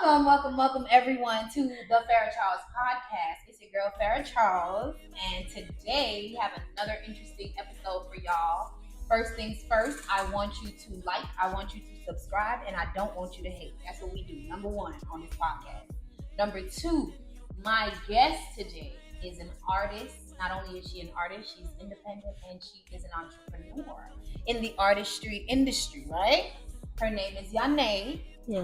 Welcome everyone to the Fara Charles podcast. It's your girl Fara Charles, and today we have another interesting episode for y'all. First things first, I want you to like, I want you to subscribe, and I don't want you to hate. That's what we do. Number one on this podcast. Number two, my guest today is an artist. Not only is she an artist, she's independent and she is an entrepreneur in the artistry industry, right? Her name is Yahna.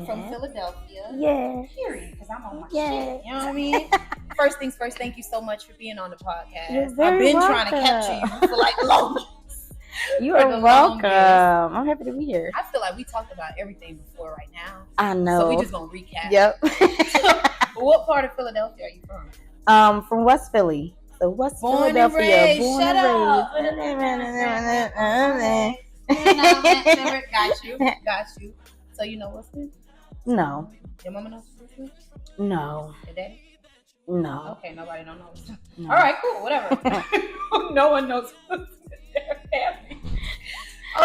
From Philadelphia. Yeah. Period. Because I'm on my shit. You know what I mean? First things first, thank you so much for being on the podcast. You're very I've been welcome. trying to capture you for like longest. You are welcome. I'm happy to be here. I feel like we talked about everything before right now. I know. So we just gonna recap. Yep. What part of Philadelphia are you from? From West Philly. So West Philadelphia. Raised. Born Shut and up. raised. Got you. So you know what's this? No. Your mama knows what's this? No. Your daddy? No. Okay, nobody don't know. No. All right, cool, whatever. No one knows what's their family.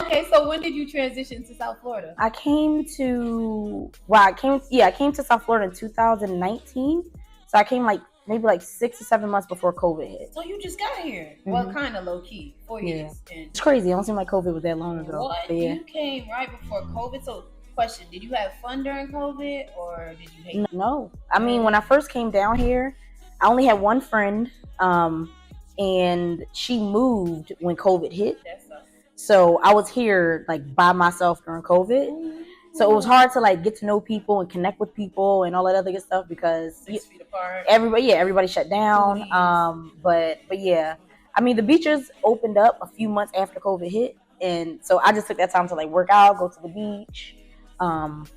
Okay, so when did you transition to South Florida? I came to South Florida in 2019. So I came maybe 6 or 7 months before COVID hit. So you just got here. Mm-hmm. Well, kind of low key. 4 years. Yeah. It's crazy. It don't seem like COVID was that long ago. What? Yeah. You came right before COVID. So, question: did you have fun during COVID, or did you hate it? No. I mean, when I first came down here, I only had one friend, and she moved when COVID hit. That sucks. So I was here by myself during COVID. Ooh. So it was hard to get to know people and connect with people and all that other good stuff because 6 feet apart. Everybody shut down. But yeah, I mean the beaches opened up a few months after COVID hit, and so I just took that time to work out, go to the beach.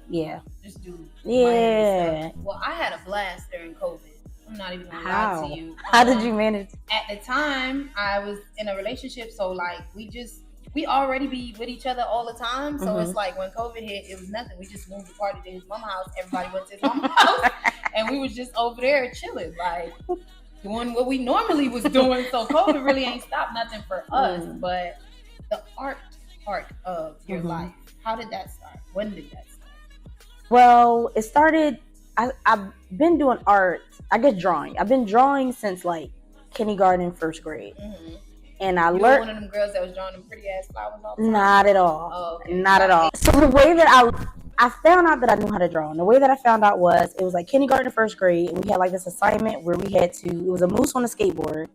Yeah. Just do. Yeah. Well, I had a blast during COVID. I'm not even gonna lie to you. How did you manage? At the time, I was in a relationship, so we already be with each other all the time. So it's when COVID hit, it was nothing. We just moved the party to his mama's house. Everybody went to his mama's house, and we was just over there chilling, doing what we normally was doing. So COVID really ain't stopped nothing for us. But the art part of your life, how did that start? When did that start? Well, it started. I've been doing art. I guess drawing. I've been drawing since kindergarten, first grade. And I learned. One of them girls that was drawing them pretty ass flowers all the time? Not at all. Oh, okay. Not at all. So the way that I found out that I knew how to draw, and the way that I found out was it was kindergarten, first grade, and we had this assignment where we had to. It was a moose on a skateboard,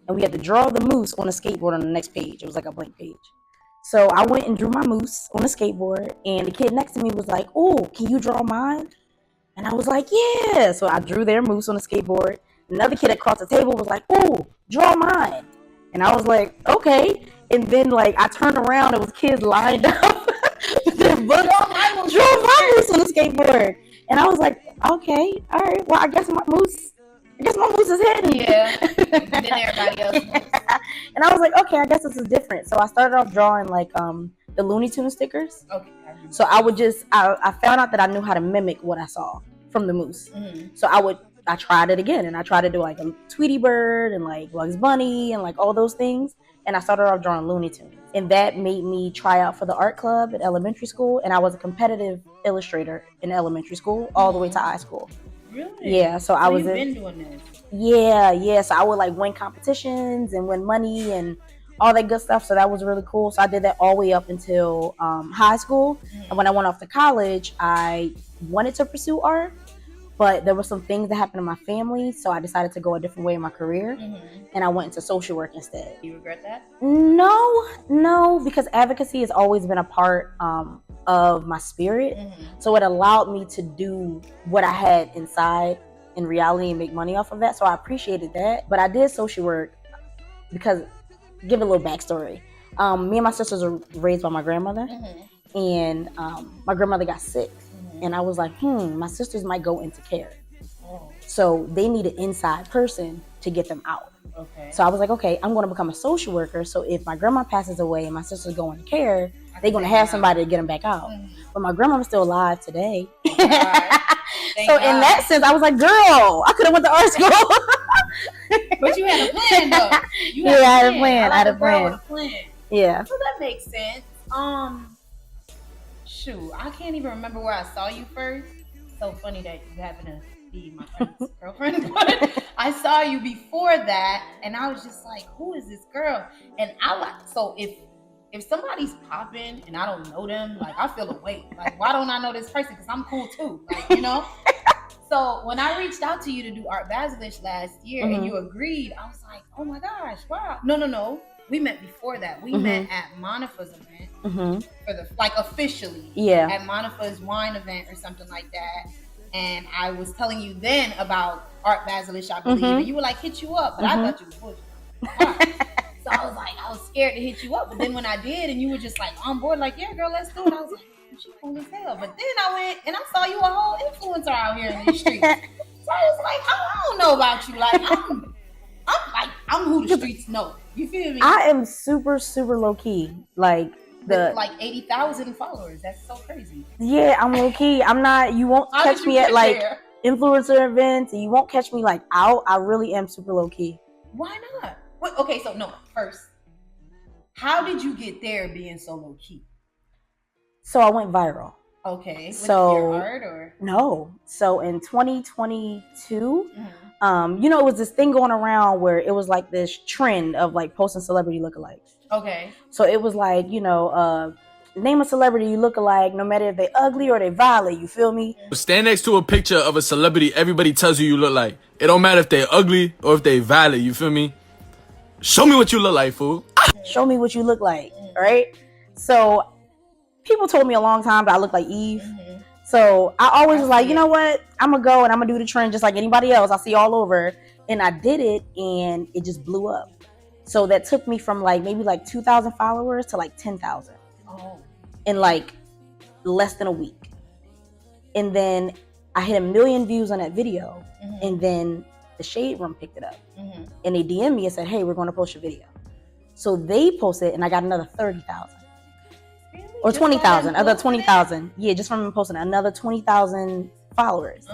and we had to draw the moose on a skateboard on the next page. It was a blank page. So I went and drew my moose on a skateboard, and the kid next to me was like, "Oh, can you draw mine?" And I was like, "Yeah." So I drew their moose on a skateboard. Another kid across the table was like, "Oh, draw mine." And I was like, "Okay." And then I turned around, it was kids lined up with their books. Draw my moose on the skateboard. And I was like, "Okay, all right. Well, I guess my moose is hidden." Yeah. And then everybody else moves. And I was like, "Okay, I guess this is different." So I started off drawing the Looney Tunes stickers. Okay. So I would I found out that I knew how to mimic what I saw from the moose. So I tried it again, and I tried to do a Tweety Bird and Bugs Bunny and all those things. And I started off drawing Looney Tunes, and that made me try out for the art club at elementary school. And I was a competitive illustrator in elementary school all the way to high school. Really? Yeah. So I was been doing this. Yeah. So I would win competitions and win money and all that good stuff. So that was really cool. So I did that all the way up until high school. And when I went off to college, I wanted to pursue art, but there were some things that happened in my family. So I decided to go a different way in my career. And I went into social work instead. Do you regret that? No, because advocacy has always been a part of my spirit. So it allowed me to do what I had inside in reality and make money off of that. So I appreciated that. But I did social work because, give a little backstory. Me and my sisters were raised by my grandmother, and my grandmother got sick, and I was like, my sisters might go into care, so they need an inside person to get them out. Okay. So I was like, okay, I'm going to become a social worker. So if my grandma passes away and my sisters go into care, they're going to have somebody to get them back out. But my grandma was still alive today. So in that sense, I was like, girl, I could have went to art school. But you had a plan, though. I had a plan. I had a plan. Yeah. So that makes sense. Shoot, I can't even remember where I saw you first. so funny that you happen to be my friend's girlfriend, but I saw you before that, and I was just like, who is this girl? And so if somebody's popping and I don't know them, like I feel a weight. Like, why don't I know this person? Because I'm cool too. Like, you know? So when I reached out to you to do Art Basilisk last year and you agreed, I was like, oh my gosh, wow. No. We met before that. We met at Monifa's event for the, like, officially. Yeah. At Monifa's wine event or something like that. And I was telling you then about Art Basilisk, I believe. And you were like, hit you up. But I thought you was bullshit. So I was like, I was scared to hit you up. But then when I did and you were just like on board, like, yeah, girl, let's do it. I was like, she cool as hell. But then I went and I saw you a whole influencer out here in these streets. So I was like, I don't know about you. Like, I'm who the streets know. You feel me? I am super, super low key. Like with like 80,000 followers. That's so crazy. Yeah, I'm low key. I'm not. You won't catch me at like influencer events, and you won't catch me like out. I really am super low key. Why not? Okay, so no. First, how did you get there being so low key? So I went viral. Okay. With your art or no? So in 2022, you know, it was this thing going around where it was like this trend of like posting celebrity lookalikes. Okay. So it was like, you know, name a celebrity you look alike, no matter if they ugly or they violent. You feel me? Stand next to a picture of a celebrity everybody tells you look like. It don't matter if they ugly or if they violent. You feel me? Show me what you look like, fool. Show me what you look like, right? So people told me a long time that I look like Eve. So I always was like, you know what? I'm going to go and I'm going to do the trend just like anybody else. I see all over. And I did it and it just blew up. So that took me from like maybe like 2,000 followers to like 10,000 in like less than a week. And then I hit 1 million views on that video. And then the Shade Room picked it up. And they DM'd me and said, hey, we're going to post your video. So they posted and I got another 30,000. Or 20,000, other 20,000. Yeah, just from posting another 20,000 followers.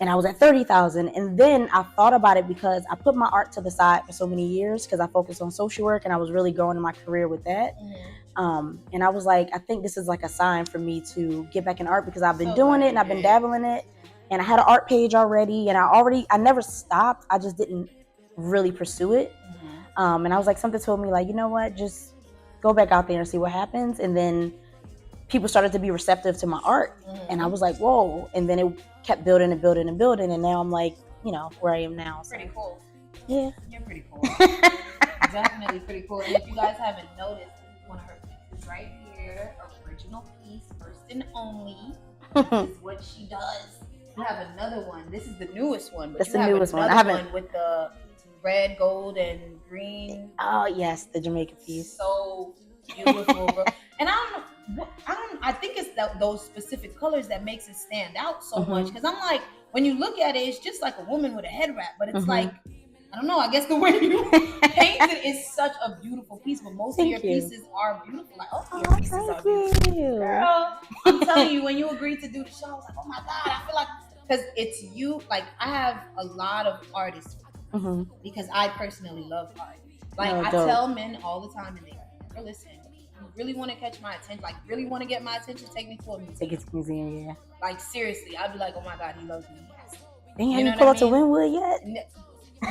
And I was at 30,000. And then I thought about it because I put my art to the side for so many years because I focused on social work and I was really growing in my career with that. And I was like, I think this is like a sign for me to get back in art because I've been doing it and I've been dabbling in it. And I had an art page already and I never stopped. I just didn't really pursue it. And I was like, something told me like, you know what, just go back out there and see what happens. And then people started to be receptive to my art. And I was like, whoa. And then it kept building and building and building. And now I'm like, you know, where I am now. So. Pretty cool. Yeah. You're pretty cool. Definitely pretty cool. And if you guys haven't noticed, one of her pieces right here, original piece, first and only, is what she does. You have another one. This is the newest one. But That's you the have newest one. Another one with the red, gold, and green. Oh yes, the Jamaica piece. So beautiful, bro. And I think it's those specific colors that makes it stand out so much. Because I'm like, when you look at it, it's just like a woman with a head wrap, but it's like, I don't know. I guess the way you paint it is such a beautiful piece. But most of your pieces are beautiful. Like, your pieces are beautiful. Girl, I'm telling you, when you agreed to do the show, I was like, oh my God, I feel like, because it's you. Like, I have a lot of artists because I personally love art. Like, I tell men all the time, and they never listen. You really want to catch my attention, like really want to get my attention, take me to a museum. Take it to museum, yeah. Like, seriously, I'd be like, oh my God, he loves me. Dang, have you pulled up to Wynwood yet?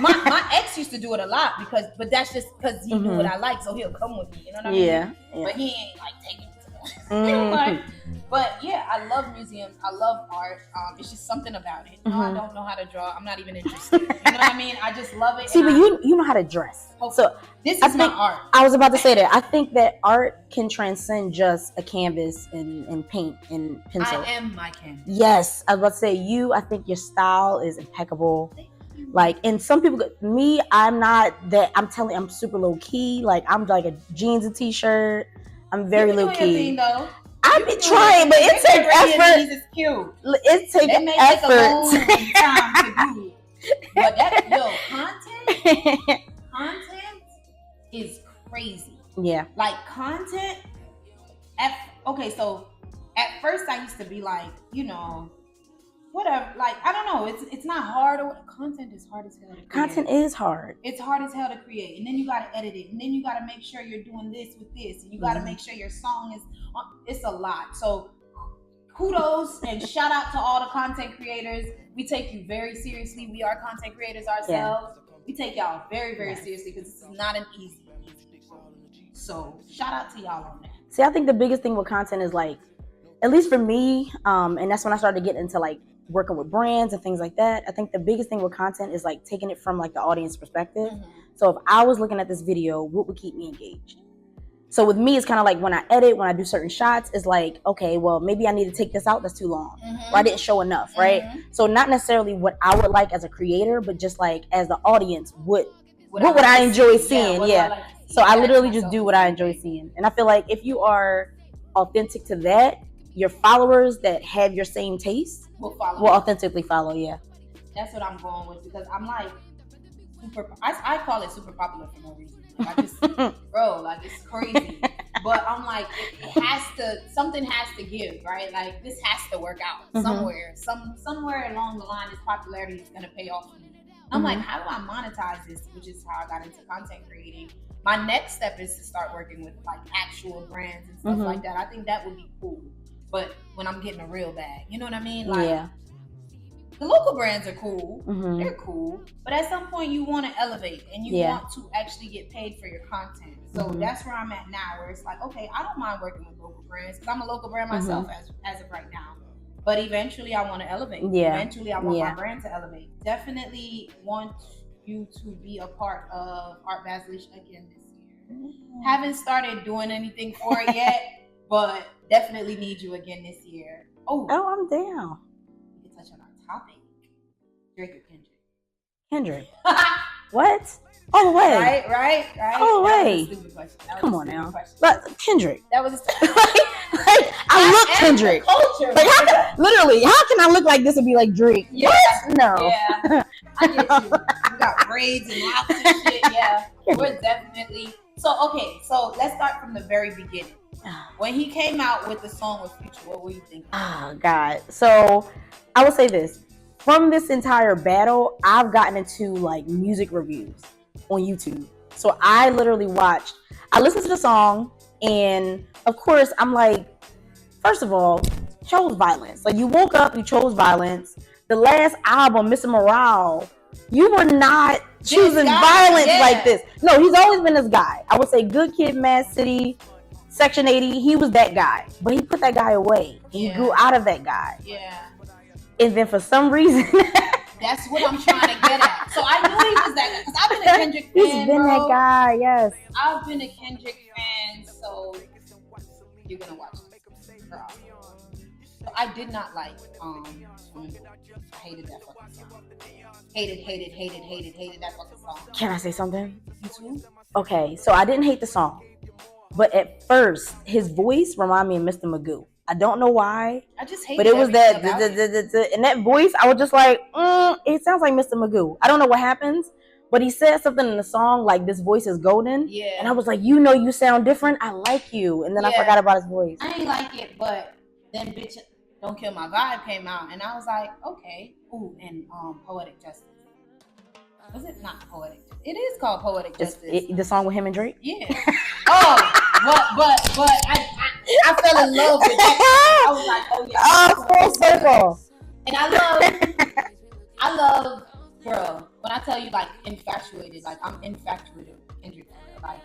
My ex used to do it a lot but that's just because he knew what I like, so he'll come with me. You know what I mean? Yeah. But he ain't like taking me to that. But yeah, I love museums. I love art. It's just something about it. No, I don't know how to draw. I'm not even interested. You know what I mean? I just love it. See, but you know how to dress. So this is my art. I was about to say that. I think that art can transcend just a canvas and paint and pencil. I am my canvas. Yes, I was about to say I think your style is impeccable. Like, and some people, me, I'm not that. I'm super low key. Like, I'm like a jeans and t-shirt. I'm very low key. I be trying, but it takes effort. It's cute. It takes effort. Take a long time to do. But content is crazy. Yeah. Like, content. So at first I used to be like, you know, whatever. Like, I don't know. It's not hard. Content is hard as hell to create. Content is hard. It's hard as hell to create, and then you gotta edit it, and then you gotta make sure you're doing this with this, and you gotta make sure your song is. It's a lot. So kudos and shout out to all the content creators. We take you very seriously. We are content creators ourselves. We take y'all very, very seriously because this is not an easy role. So shout out to y'all on that. See, I think the biggest thing with content is like, at least for me, and that's when I started to get into like working with brands and things like that. I think the biggest thing with content is like taking it from like the audience perspective. So if I was looking at this video, what would keep me engaged? So with me, it's kind of like when I edit, when I do certain shots, it's like, okay, well, maybe I need to take this out. That's too long. Or I didn't show enough, right? So not necessarily what I would like as a creator, but just like as the audience, what would I enjoy seeing? Yeah. So I literally just do what I enjoy seeing. And I feel like if you are authentic to that, your followers that have your same taste will authentically follow. Yeah. That's what I'm going with because I'm like, I call it super popular for no reason. Like I just, bro, like it's crazy. But I'm like, something has to give, right? Like this has to work out somewhere. Somewhere along the line, this popularity is gonna pay off for me. I'm like, how do I monetize this? Which is how I got into content creating. My next step is to start working with like actual brands and stuff like that. I think that would be cool. But when I'm getting a real bag, you know what I mean? Like, the local brands are cool. They're cool. But at some point, you want to elevate and you want to actually get paid for your content. So that's where I'm at now, where it's like, okay, I don't mind working with local brands because I'm a local brand myself as of right now. But eventually, I want to elevate. Eventually, I want my brand to elevate. Definitely want you to be a part of Art Basilish again this year. Haven't started doing anything for it yet, but definitely need you again this year. Oh, I'm down. We can touch on our topic. Drake or Kendrick? Kendrick. What? All the way. Right. All the that way. Was a stupid question. Come on now. But Kendrick. That was a stupid like, I look Kendrick. Culture. Like, literally, how can I look like this and be like Drake? Yeah. What? No. Yeah. I get you. You got braids and locks and shit. Yeah. We're definitely. So let's start from the very beginning. When he came out with the song with Future, what were you thinking? Oh, God. So I will say this. From this entire battle, I've gotten into like music reviews on YouTube. So I literally listened to the song, and of course, I'm like, first of all, chose violence. Like, you woke up, you chose violence. The last album, Mr. Morale, you were not choosing violence like this. No, he's always been this guy. I would say Good Kid, Mad City, Section 80, he was that guy. But he put that guy away. He grew out of that guy. Yeah. And then for some reason... That's what I'm trying to get at. So I knew he was that guy. Because I've been a Kendrick fan, He's been that guy, yes. I've been a Kendrick fan, so you're going to watch this. Girl. So I did not like I hated that fucking song. Hated that fucking song. Can I say something? You too? Okay, so I didn't hate the song. But at first, his voice reminded me of Mr. Magoo. I don't know why. I just hated it. But it was that, and that voice, I was just like, it sounds like Mr. Magoo. I don't know what happens, but he said something in the song like, this voice is golden. Yeah. And I was like, you sound different. I like you. And then I forgot about his voice. I ain't like it, but then Bitch Don't Kill My Vibe came out, and I was like, okay. Ooh, and Poetic Justice. Was it not Poetic? It is called Poetic Justice. The song with him and Drake? Yeah. but I fell in love with that. I was like, oh yeah. Oh, full circle. And I love, girl, when I tell you like infatuated, like I'm infatuated with Kendrick. Like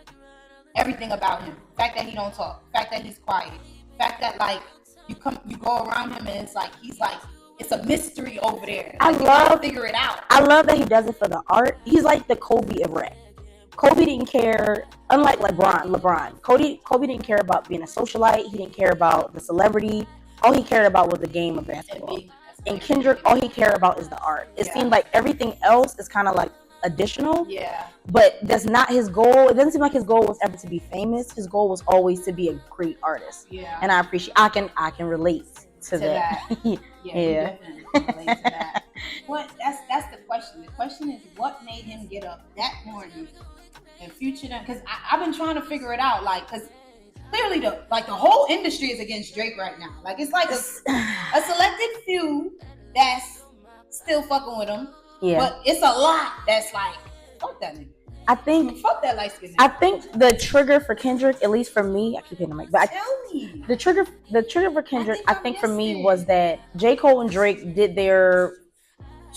everything about him. The fact that he don't talk. The fact that he's quiet. The fact that like you go around him and it's like he's like, it's a mystery over there. Like, you gotta figure it out. I love that he does it for the art. He's like the Kobe of rap. Kobe didn't care, unlike LeBron. Kobe didn't care about being a socialite. He didn't care about the celebrity. All he cared about was the game of basketball. And Kendrick, all he cared about is the art. It seemed like everything else is kind of like additional. Yeah. But that's not his goal. It doesn't seem like his goal was ever to be famous. His goal was always to be a great artist. Yeah. And I can relate to that. Yeah. Definitely relate to that. That's the question. The question is, what made him get up that morning and Future? Because I've been trying to figure it out. Like, because clearly the whole industry is against Drake right now. Like, it's like a selected few that's still fucking with him. Yeah. But it's a lot that's like, fuck that nigga. I think fuck that light skin. I think the trigger for Kendrick, at least for me, I keep hitting the mic, but Tell me. the trigger for Kendrick, I think for me missed was it. that J. Cole and Drake did their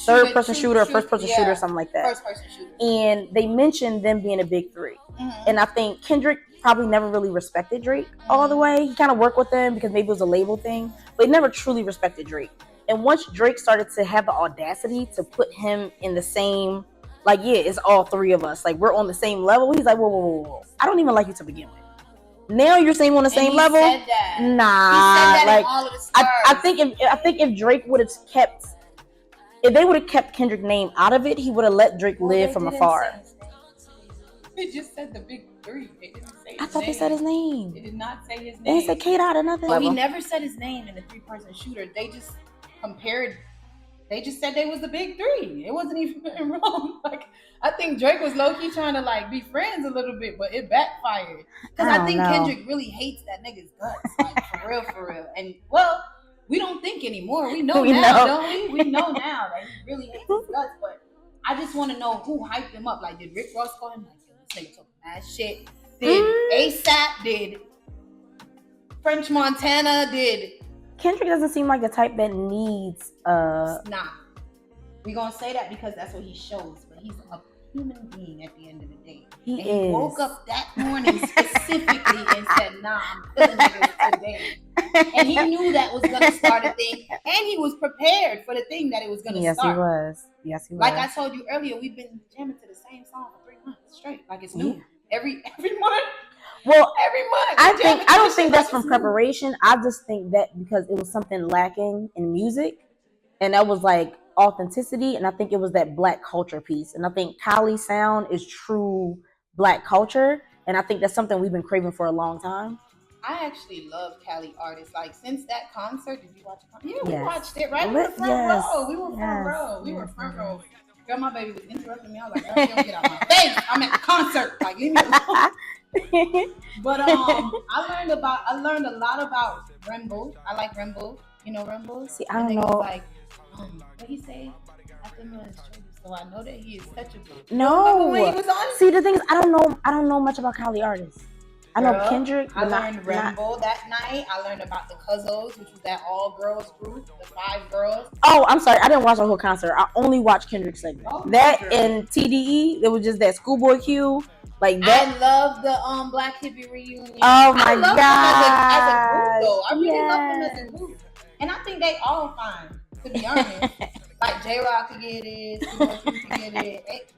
third person shooter or first person shooter, something like that. First person shooter. And they mentioned them being a big three. Mm-hmm. And I think Kendrick probably never really respected Drake all the way. He kind of worked with them because maybe it was a label thing, but he never truly respected Drake. And once Drake started to have the audacity to put him in the same, like, yeah, it's all three of us, like we're on the same level, he's like, whoa. I don't even like you to begin with. Now you're saying we're on the same level? Said that. Nah. He said that like in all of the stars. I think if Drake would have kept, if they would have kept Kendrick's name out of it, he would have let Drake live from afar. They just said the big three. They didn't say his I thought name. they said his name. They did not say his name. They didn't say K-Dot or nothing. Well, he never said his name in the 3-person shooter. They just compared. They just said they was the big three. It wasn't even wrong. Like, I think Drake was low-key trying to like be friends a little bit, but it backfired. Because I think Kendrick really hates that nigga's guts. Like, for real. And well, we don't think anymore. We know now, don't we? We know now that he really hates his guts. But I just want to know who hyped him up. Like, did Rick Ross call him? Like, this nigga talking mad shit. Did ASAP? Did French Montana? Did Kendrick doesn't seem like the type that needs Nah. We're gonna say that because that's what he shows, but he's a human being at the end of the day. He woke up that morning specifically and said, nah, I'm feeling it today. And he knew that was gonna start a thing, and he was prepared for the thing that it was gonna start. Yes, he was. Like I told you earlier, we've been jamming to the same song for 3 months straight. Like it's new. Every month. Well, every month. I don't think that's from preparation. I just think that because it was something lacking in music, and that was like authenticity, and I think it was that black culture piece. And I think Kali's sound is true black culture, and I think that's something we've been craving for a long time. I actually love Cali artists. Like since that concert, did you watch the concert? Yeah, we watched it, right? We were front row. Girl, my baby was interrupting me. I was like, girl, don't get out my face. I'm at the concert. Like, leave me alone. But I learned a lot about Rembo. I like Rembo. You know Rembo? See, I don't know. Like, what he say? I think it was true. So I know that he is touchable. No. When he was on? See, the thing is, I don't know much about Kali artists. I know Kendrick. I learned Rembo that night. I learned about the Cuzzos, which was that all-girls group, the 5 girls. Oh, I'm sorry. I didn't watch the whole concert. I only watched Kendrick's segment. And TDE, it was just that Schoolboy Q. Like that. I love the Black Hippie reunion. Oh my god! As a group, though, I really love them as a group, and I think they all fine. To be honest, like J Rock could get it, Schoolboy Q could get it.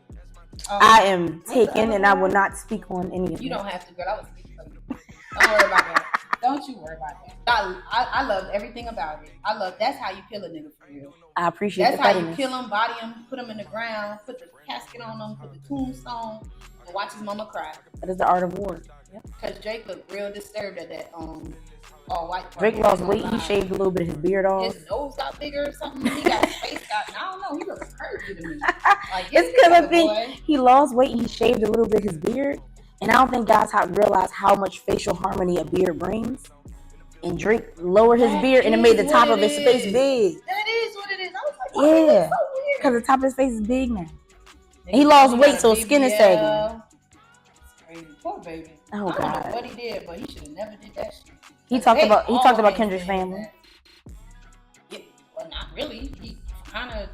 I am taken, and I will not speak on any of it. You don't have to, girl. I was speaking for you. Don't worry about that. Don't you worry about that. I love everything about it. I love that's how you kill a nigga for real. I appreciate that's how you kill him, body him, put him in the ground, put the casket on him, put the tombstone, and watch his mama cry. That is the art of war. Because Drake looked real disturbed at that all white. Drake lost weight. He shaved a little bit of his beard off. His nose got bigger or something. He got his face got. I don't know. He looks crazy to me. Like, it's because I think he lost weight and he shaved a little bit of his beard. And I don't think guys realize how much facial harmony a beard brings. And Drake lowered his beard and it made the top of his face big. That is what it is. I was like, oh, yeah, so weird. Because the top of his face is big now. And he lost weight, so his skin is sagging. Crazy. Poor baby. Oh God. I don't know what he did, but he should have never did that shit. He talked about Kendrick's family. Yeah, well, not really. He kind of.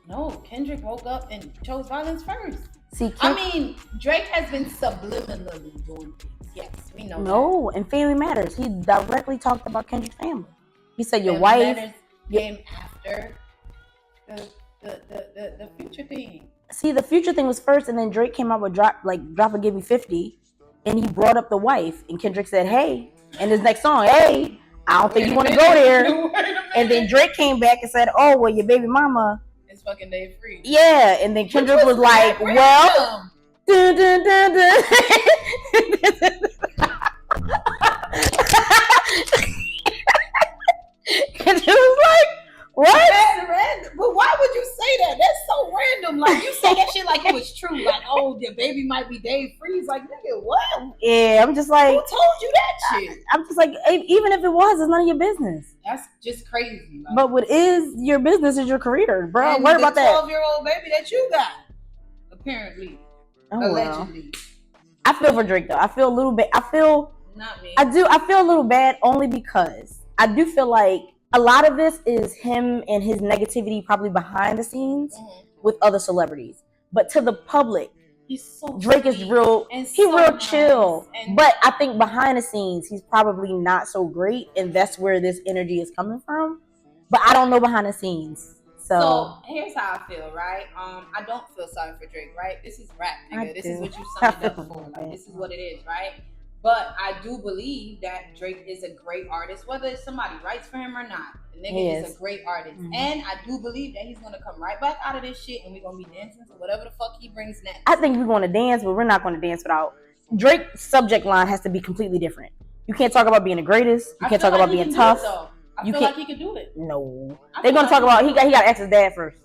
No, Kendrick woke up and chose violence first. See, I mean, Drake has been subliminally doing things. Yes, we know. No, and Family Matters. He directly talked about Kendrick's family. He said your wife came after the Future thing. See, the Future thing was first, and then Drake came out with drop a give me 50, and he brought up the wife, and Kendrick said, "Hey," and his next song, "Hey, I don't think you want to go there." And then Drake came back and said, "Oh, well, your baby mama is fucking day free." Yeah, and then Kendrick was like, "Well." Dun, dun, dun, dun. And it was like, what? But why would you say that? That's so random. Like, you say that shit like it was true. Like, oh, the baby might be Dave Freeze. Like, nigga, what? Yeah, I'm just like, who told you that shit? I'm just like, even if it was, it's none of your business. That's just crazy. Like, but what is your business is your career, bro. What about that 12-year-old baby that you got? Apparently. Allegedly. I feel for Drake though. I feel a little bit. Not me. I do. I feel a little bad only because I do feel like a lot of this is him and his negativity probably behind the scenes with other celebrities. But to the public, he's so Drake is real. He's so real chill. Nice. But I think behind the scenes, he's probably not so great, and that's where this energy is coming from. But I don't know behind the scenes. So here's how I feel, right? I don't feel sorry for Drake, right? This is rap, nigga. This is what you signed up for. Like, this is what it is, right? But I do believe that Drake is a great artist, whether somebody writes for him or not. The nigga is a great artist. Mm-hmm. And I do believe that he's going to come right back out of this shit and we're going to be dancing to whatever the fuck he brings next. I think we're going to dance, but we're not going to dance without... Drake's subject line has to be completely different. You can't talk about being the greatest. You can't talk about being tough. I feel like he could do it. No. They're going to talk about... He got to ask his dad first.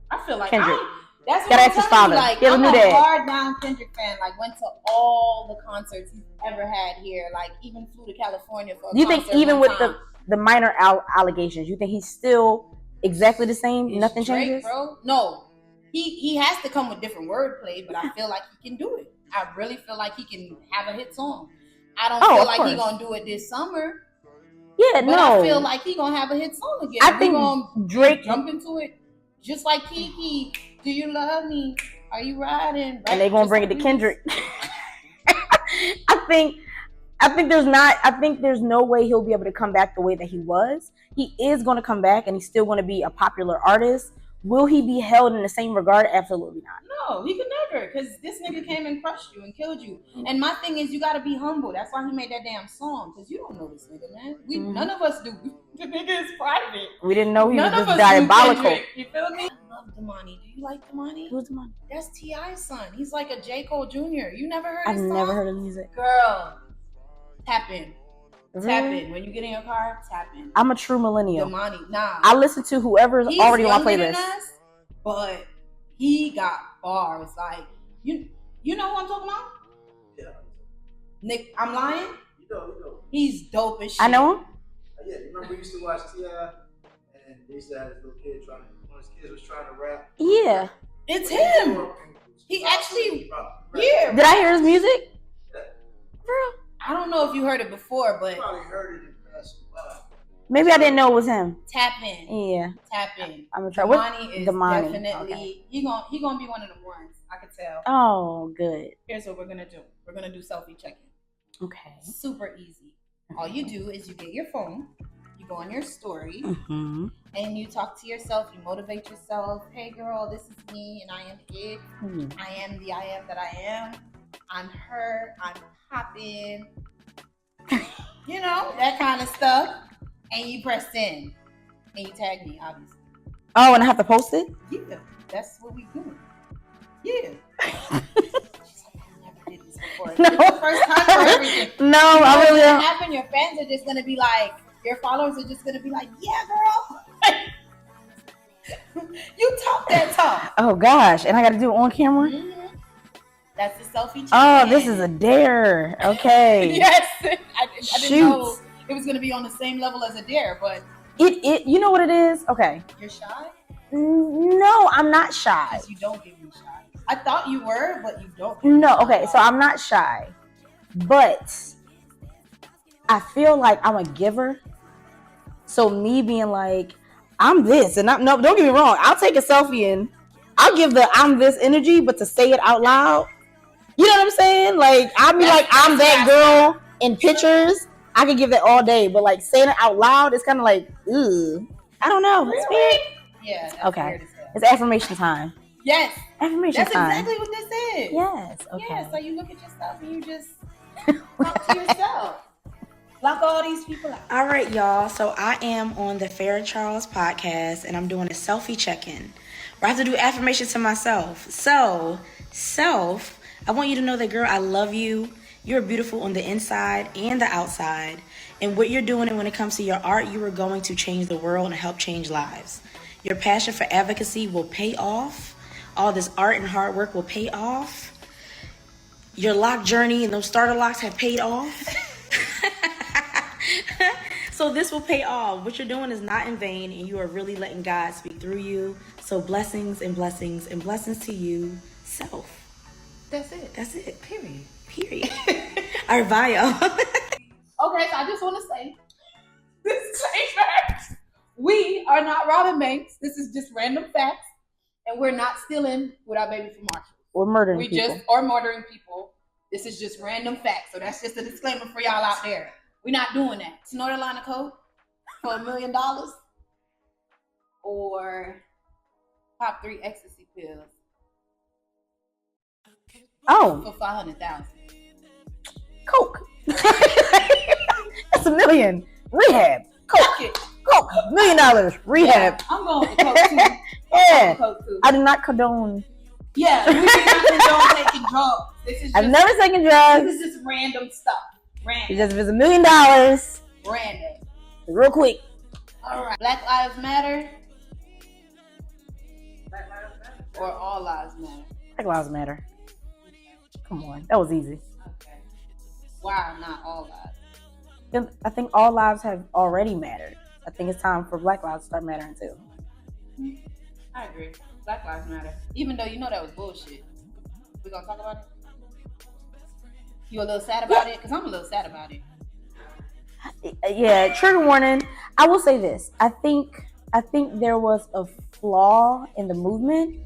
I feel like... Kendrick. That's what I'm telling you. Like, I'm a hard down Kendrick fan. Like, went to all the concerts he's ever had here. Like, even flew to California for a concert. You think even with the minor allegations, you think he's still exactly the same? Nothing changes? Bro? No. He has to come with different wordplay, but I feel like he can do it. I really feel like he can have a hit song. I don't feel like he's going to do it this summer. Yeah, but I feel like he's going to have a hit song again. I think Drake... jump into it. Just like Kiki, do you love me? Are you riding? Right? And they're gonna bring it to Kendrick. I think there's no way he'll be able to come back the way that he was. He is gonna come back and he's still gonna be a popular artist. Will he be held in the same regard? Absolutely not. No, he could never, because this nigga came and crushed you and killed you. And my thing is, you gotta be humble. That's why he made that damn song, because you don't know this nigga, man. None of us do. The nigga is private. We didn't know he was just diabolical. You feel me? I love Damani. Do you like Damani? Who's Damani? That's T.I.'s son. He's like a J. Cole Jr. You never heard his song? I've never heard of music. Girl, tap in. Really? Tap in. When you get in your car, tap in. I'm a true millennial. Damani, nah. I listen to whoever's already on my playlist. Us, but he got bars. Like, you know who I'm talking about? Yeah. Nick, I'm lying? You know. He's dope as shit. I know him? Yeah, you remember we used to watch T.I. and they used to have this little kid one of his kids was trying to rap. Yeah. It's him. He actually, yeah. Did I hear his music? Yeah. Bro. I don't know if you heard it before, but you probably heard it in the past while. Maybe I didn't know it was him. Tap in. Yeah. Tap in. I'm gonna try. Damani is Damani. definitely he gonna be one of them ones. I could tell. Oh, good. Here's what we're gonna do. We're gonna do selfie check-in. Okay. Super easy. All you do is you get your phone, you go on your story, and you talk to yourself. You motivate yourself. Hey, girl, this is me, and I am it. I am the I am that I am. I'm her. I'm popping. You know, that kind of stuff. And you press send. And you tag me, obviously. Oh, and I have to post it? Yeah, that's what we do. Yeah. She's like, I never did this before. No. It's the first time for everything. No, I really don't. Happen. Your fans are just gonna be like, your followers are just gonna be like, yeah, girl. You talk that talk. Oh gosh, and I gotta do it on camera? Mm-hmm. That's the selfie. Oh, this is a dare. Okay. Yes. I didn't know it was gonna be on the same level as a dare, but it you know what it is? Okay. You're shy? No, I'm not shy. Because you don't give me shy. I thought you were, but you don't. No, okay, so I'm not shy. But I feel like I'm a giver. So me being like, I'm this, and no, don't get me wrong, I'll take a selfie and I'll give the I'm this energy, but to say it out loud, you know what I'm saying? Like, I'll be like, I'm that girl in pictures. I can give that all day, but like saying it out loud, it's kind of like, ugh. I don't know. It's weird. Yeah. That's okay. Weird as hell. It's affirmation time. Yes. Affirmation time. That's exactly what this is. Yes. Okay. Yeah. So you look at yourself and you just talk to yourself. Block all these people out. All right, y'all. So I am on the Fara Charles podcast, and I'm doing a selfie check-in where I have to do affirmations to myself. So, self, I want you to know that, girl, I love you. You're beautiful on the inside and the outside. And what you're doing, and when it comes to your art, you are going to change the world and help change lives. Your passion for advocacy will pay off. All this art and hard work will pay off. Your lock journey and those starter locks have paid off. So this will pay off. What you're doing is not in vain, and you are really letting God speak through you. So blessings and blessings and blessings to you, self. That's it. That's it. Period. Period. Our bio. Okay, so I just want to say, disclaimer: we are not robbing banks. This is just random facts, and we're not stealing with our baby from Marshall. Or murdering people. Or murdering people. This is just random facts. So that's just a disclaimer for y'all out there. We're not doing that. Snort a line of coke for $1 million, or pop 3 ecstasy pills for 500,000. Coke. That's $1 million. Rehab. Coke. Coke. $1 million. Rehab. Yeah, I'm going for coke too. Yeah. I do not condone. Yeah, we do not condone taking drugs. I've never taken drugs. This is just random stuff. Random. It's $1 million. Random. Real quick. All right. Black Lives Matter. Or all lives matter. Black Lives Matter. Come on, that was easy. Okay. Why not all lives? I think all lives have already mattered. I think it's time for Black lives to start mattering too. I agree. Black Lives Matter. Even though you know that was bullshit. We gonna talk about it? You a little sad about it? Because I'm a little sad about it. Yeah, trigger warning. I will say this. I think there was a flaw in the movement.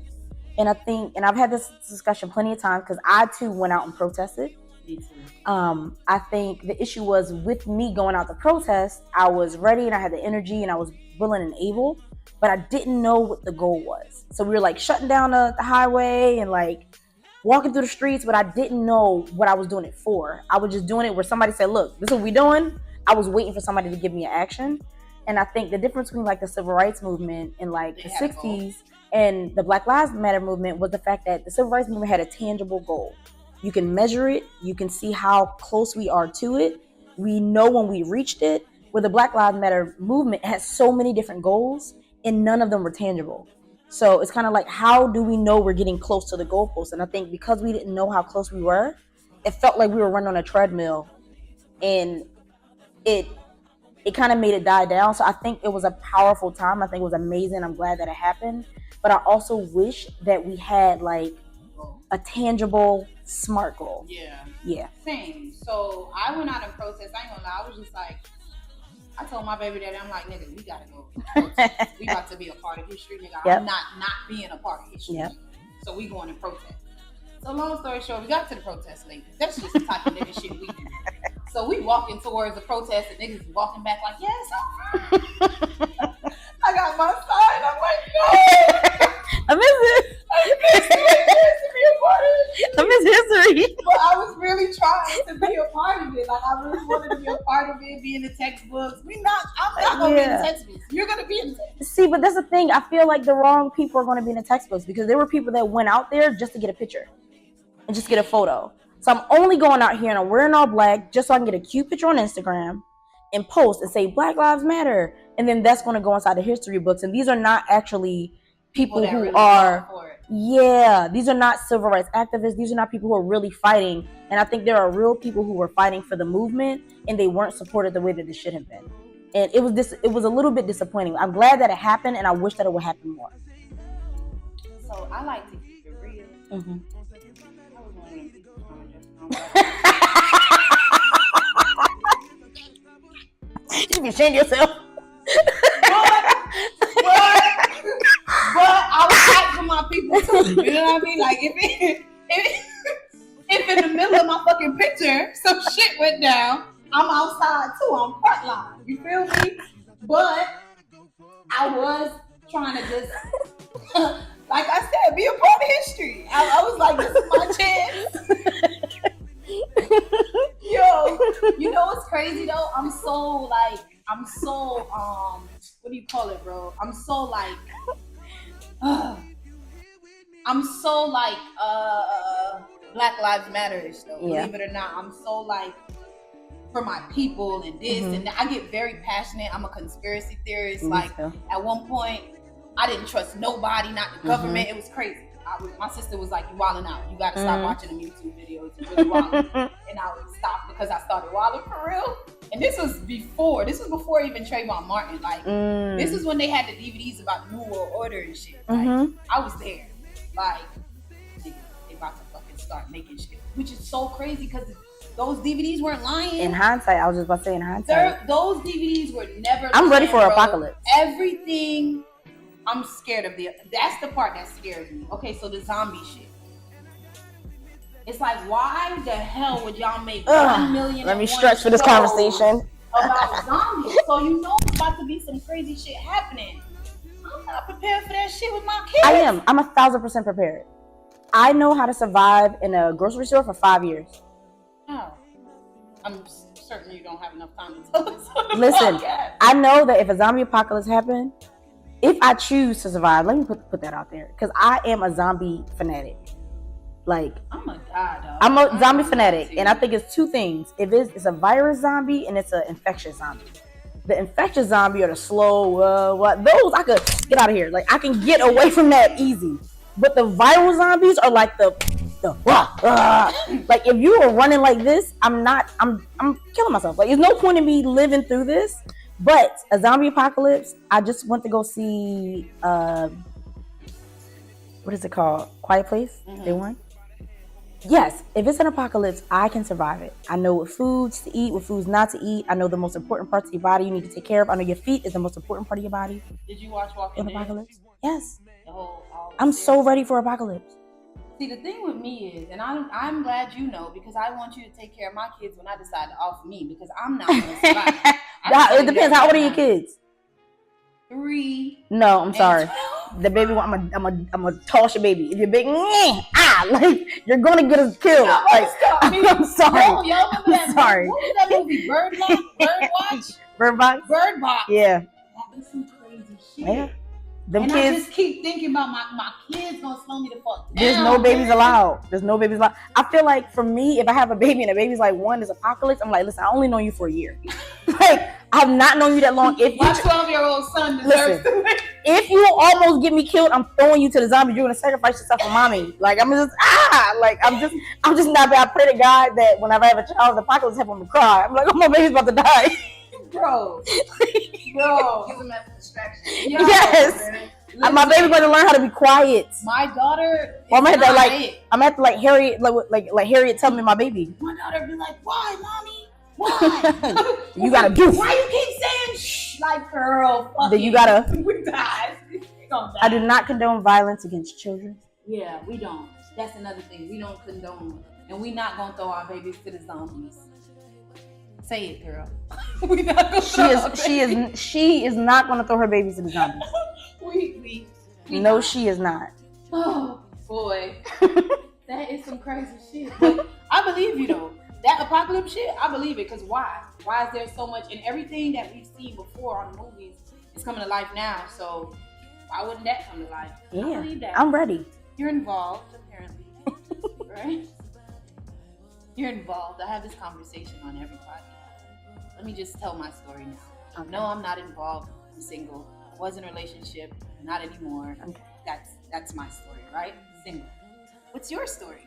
And I've had this discussion plenty of times because I too went out and protested. Me too. I think the issue was with me going out to protest, I was ready and I had the energy and I was willing and able, but I didn't know what the goal was. So we were like shutting down the highway and like walking through the streets, but I didn't know what I was doing it for. I was just doing it where somebody said, look, this is what we're doing. I was waiting for somebody to give me an action. And I think the difference between like the civil rights movement in like the 60s and the Black Lives Matter movement was the fact that the civil rights movement had a tangible goal. You can measure it. You can see how close we are to it. We know when we reached it. Where the Black Lives Matter movement has so many different goals and none of them were tangible. So it's kind of like, how do we know we're getting close to the goalpost? And I think because we didn't know how close we were, it felt like we were running on a treadmill and it kind of made it die down. So I think it was a powerful time. I think it was amazing. I'm glad that it happened. But I also wish that we had like a tangible SMART goal. Yeah. Same. So I went out and protest. I ain't gonna lie. I was just like, I told my baby daddy, I'm like, nigga, we gotta go protest. We about to be a part of history, nigga. Yep. I'm not being a part of history. Yep. So we going to protest. So long story short, we got to the protest late. That's just the type of nigga shit we do. So we walking towards the protest and niggas walking back like, yes, I got my sign. I'm like, no. I miss it. I miss history. But I was really trying to be a part of it. Like I really wanted to be a part of it, be in the textbooks. I'm not gonna be in the textbooks. You're gonna be in the textbooks. See, but that's the thing. I feel like the wrong people are gonna be in the textbooks because there were people that went out there just to get a picture and just get a photo. So I'm only going out here and I'm wearing all black just so I can get a cute picture on Instagram and post and say Black Lives Matter. And then that's gonna go inside the history books. And these are not actually people who really are, these are not civil rights activists. These are not people who are really fighting. And I think there are real people who were fighting for the movement and they weren't supported the way that they should have been. And it was a little bit disappointing. I'm glad that it happened and I wish that it would happen more. So I like to keep it real. Mm-hmm. You can shame yourself. But I was fighting for my people too. You know what I mean? Like if in the middle of my fucking picture some shit went down, I'm outside too. I'm front line. You feel me? But I was trying to just, like I said, be a part of history. I was like, this is my chance. Yo, you know what's crazy though? I'm so what do you call it, bro? I'm so Black Lives Matter-ish though. Yeah. Believe it or not, I'm so like for my people and this and that. I get very passionate. I'm a conspiracy theorist. At one point, I didn't trust nobody, not the government. It was crazy. My sister was like, "You wilding out. You gotta stop watching them YouTube videos. You really wilding." And I would stop because I started wilding for real. And this was before even Trayvon Martin. Like this is when they had the DVDs about the New World Order and shit. Like I was there. Like they about to fucking to start making shit, which is so crazy because those DVDs weren't lying. In hindsight, I was just about to say in hindsight. Those DVDs were never I'm ready lying, for bro. apocalypse. Everything, I'm scared of that's the part that scares me. Okay, so the zombie shit. It's like, why the hell would y'all make 1 million? Let me stretch for this conversation. About zombies. So you know it's about to be some crazy shit happening. I'm not prepared for that shit with my kids. I am. I'm 1,000% prepared. I know how to survive in a grocery store for 5 years. How? I'm certain you don't have enough time to tell us. Listen, I know that if a zombie apocalypse happened, if I choose to survive, let me put that out there, because I am a zombie fanatic. Like, I'm a god, dog. I'm a zombie fanatic, and I think it's two things. If it's a virus zombie and it's an infectious zombie. The infectious zombie or the slow, those I could get out of here. Like, I can get away from that easy. But the viral zombies are like like, if you were running like this, I'm killing myself. Like, there's no point in me living through this. But a zombie apocalypse, I just went to go see what is it called? Quiet Place? They won? Yes, if it's an apocalypse, I can survive it. I know what foods to eat, what foods not to eat. I know the most important parts of your body you need to take care of. I know your feet is the most important part of your body. Did you watch Walking Dead? Apocalypse? Yes. I'm I'm so ready for apocalypse. See, the thing with me is, and I'm glad you know, because I want you to take care of my kids when I decide to off me, because I'm not going to survive. It depends. How old are your kids? 3. No, I'm sorry. The baby, I'm gonna toss your baby. If you're big, like, you're gonna get us killed. Like, I'm sorry. Y'all remember that? Sorry. What was that movie? Bird Watch? Bird Box? Bird Box. Yeah. That is some crazy shit. Yeah. Them and kids, I just keep thinking about my kids gonna slow me the fuck down. There's no babies allowed. There's no babies allowed. I feel like for me, if I have a baby and the baby's like 1 is apocalypse, I'm like, listen, I only know you for a year. Like, I've not known you that long. If my 12-year-old son deserves to win. If you almost get me killed, I'm throwing you to the zombies. You're gonna sacrifice yourself for mommy. Like, I'm just I'm just not bad. I pray to God that whenever I have a child, the apocalypse happen, I'm gonna cry. I'm like, oh, my baby's about to die. Bro. Give him that distraction. Yes. My baby's going to learn how to be quiet. My daughter. Well, I'm gonna have to like Harriet, like Harriet, tell me my baby. My daughter be like, "Why, mommy? Why? You gotta do. Why you keep saying shh? Like, girl, then you gotta. We die. I do not condone violence against children. Yeah, we don't. That's another thing. We don't condone, and we not gonna throw our babies to the zombies. Say it, girl. We not gonna she is not gonna throw her babies to the zombies. we no, she is not. Oh boy, that is some crazy shit. But I believe you though. That apocalypse shit, I believe it. Cause why? Why is there so much? And everything that we've seen before on the movies is coming to life now. So why wouldn't that come to life? Yeah, I believe that. I'm ready. You're involved, apparently, right? You're involved. I have this conversation on every podcast. Let me just tell my story now. Okay. No, I'm not involved. I'm single. Was in a relationship. Not anymore. Okay. That's my story, right? Single. What's your story?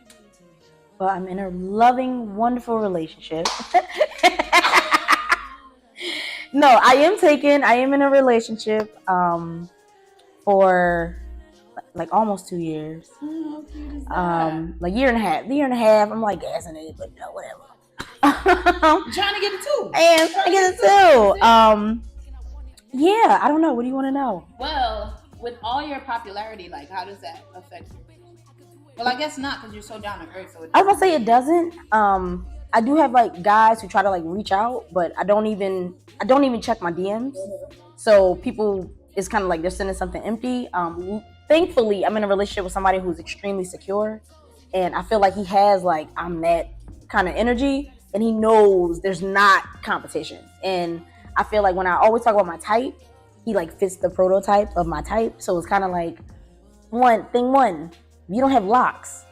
Well, I'm in a loving, wonderful relationship. No, I am in a relationship for like almost 2 years. Oh, how cute is that? Like year and a half. I'm like gassing it, but no, whatever. I'm trying to get it too. And I get it too. Yeah, I don't know. What do you want to know? Well, with all your popularity, like, how does that affect you? Well, I guess not, because you're so down to earth. So I was gonna say it doesn't. I do have like guys who try to like reach out, but I don't even check my DMs. So people, it's kind of like they're sending something empty. Thankfully, I'm in a relationship with somebody who's extremely secure, and I feel like he has like I'm that kind of energy, and he knows there's not competition. And I feel like when I always talk about my type, he like fits the prototype of my type. So it's kind of like one. You don't have locks.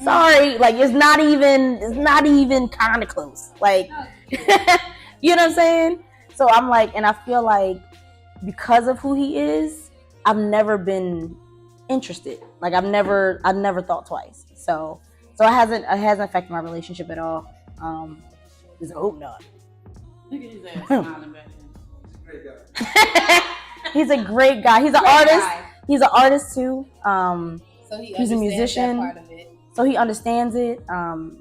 Sorry, like it's not even kind of close. Like, you know what I'm saying? So I'm like, and I feel like because of who he is, I've never been interested. Like I've never thought twice. So it hasn't affected my relationship at all. I hope not. Look at his ass smiling back Great guy. He's a great guy. He's an artist. He's an artist too. So he's a musician. That part of it. So he understands it.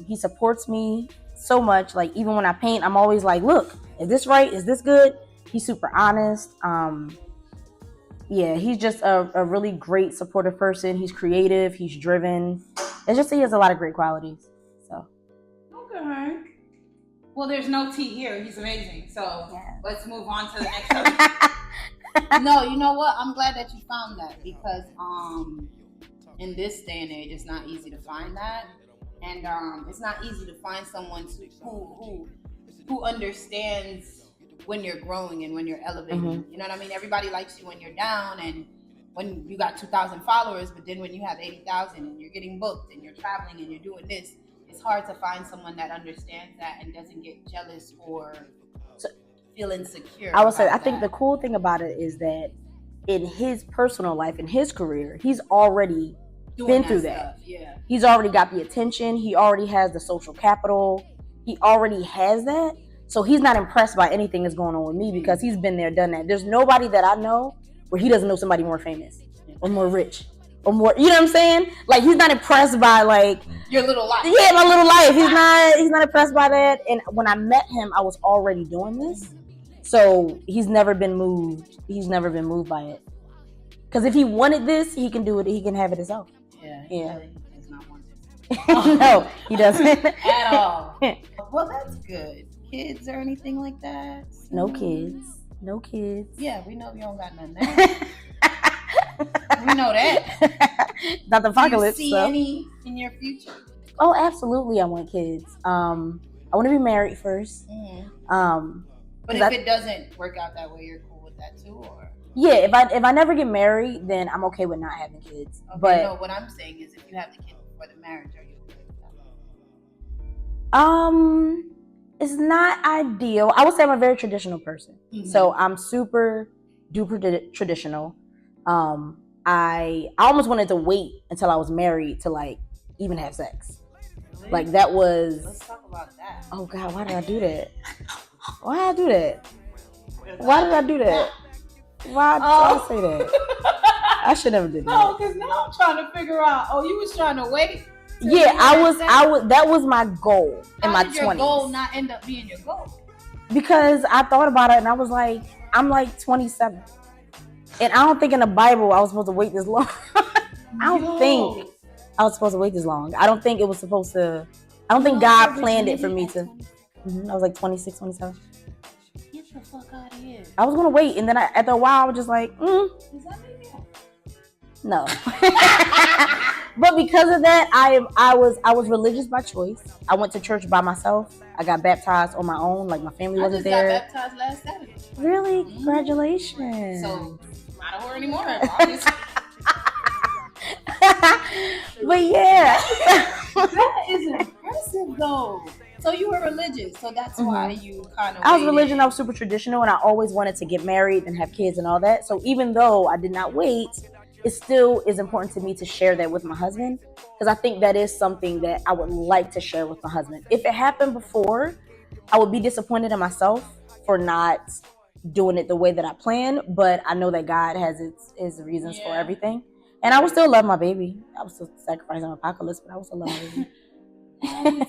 He supports me so much. Like even when I paint, I'm always like, look, is this right? Is this good? He's super honest. Yeah, he's just a really great supportive person. He's creative. He's driven. It's just he has a lot of great qualities. So. Okay. Well, there's no tea here. He's amazing. So let's move on to the next one. No, you know what? I'm glad that you found that because in this day and age, it's not easy to find that, and it's not easy to find someone who understands when you're growing and when you're elevating. Mm-hmm. You know what I mean? Everybody likes you when you're down and when you got 2,000 followers, but then when you have 80,000 and you're getting booked and you're traveling and you're doing this, it's hard to find someone that understands that and doesn't get jealous or feel insecure. I would say, I think the cool thing about it is that in his personal life, in his career, he's already been through that. Yeah. He's already got the attention. He already has the social capital. He already has that. So he's not impressed by anything that's going on with me because he's been there, done that. There's nobody that I know where he doesn't know somebody more famous or more rich or more, you know what I'm saying? Like he's not impressed by like your little life. Yeah, my little life. He's not impressed by that. And when I met him, I was already doing this. So he's never been moved. He's never been moved by it. Because if he wanted this, he can do it. He can have it himself. Yeah. Really does not want this. No, he doesn't. At all. Well, that's good. Kids or anything like that? No kids. No kids. Yeah, we know you don't got nothing there. We know that. Not the apocalypse. Do you see any in your future? Oh, absolutely. I want kids. I want to be married first. Mm-hmm. But if it doesn't work out that way, you're cool with that too, or? Yeah, if I never get married, then I'm okay with not having kids. Okay, but no, what I'm saying is, if you have the kid before the marriage, are you okay with that? It's not ideal. I would say I'm a very traditional person, so I'm super duper traditional. I almost wanted to wait until I was married to like even have sex. Really? Like that was. Let's talk about that. Oh God, why did I do that? Why did I do that? Why did I do that? Why did I say that? I should never did that. No, because now I'm trying to figure out. Oh, you was trying to wait. Yeah, I was. That was my goal in my 20s. How did your goal not end up being your goal? Because I thought about it and I was like, I'm like 27, and I don't think in the Bible I was supposed to wait this long. I don't think I was supposed to wait this long. I don't think it was supposed to. I don't think God planned it for me to. I was like 26, 27. Get the fuck out of here. I was gonna wait, and then after a while, I was just like, Does that make sense? No. But because of that, I was religious by choice. I went to church by myself. I got baptized on my own. Like my family wasn't there. I just got baptized last Saturday. Really? Mm-hmm. Congratulations. So not a whore anymore, obviously. But yeah. That is impressive though. So you were religious, so that's why you kind of. I was religious. I was super traditional, and I always wanted to get married and have kids and all that. So even though I did not wait, it still is important to me to share that with my husband, because I think that is something that I would like to share with my husband. If it happened before, I would be disappointed in myself for not doing it the way that I planned. But I know that God has his reasons for everything, and I would still love my baby. I would still sacrifice on Apocalypse, but I would still love my baby.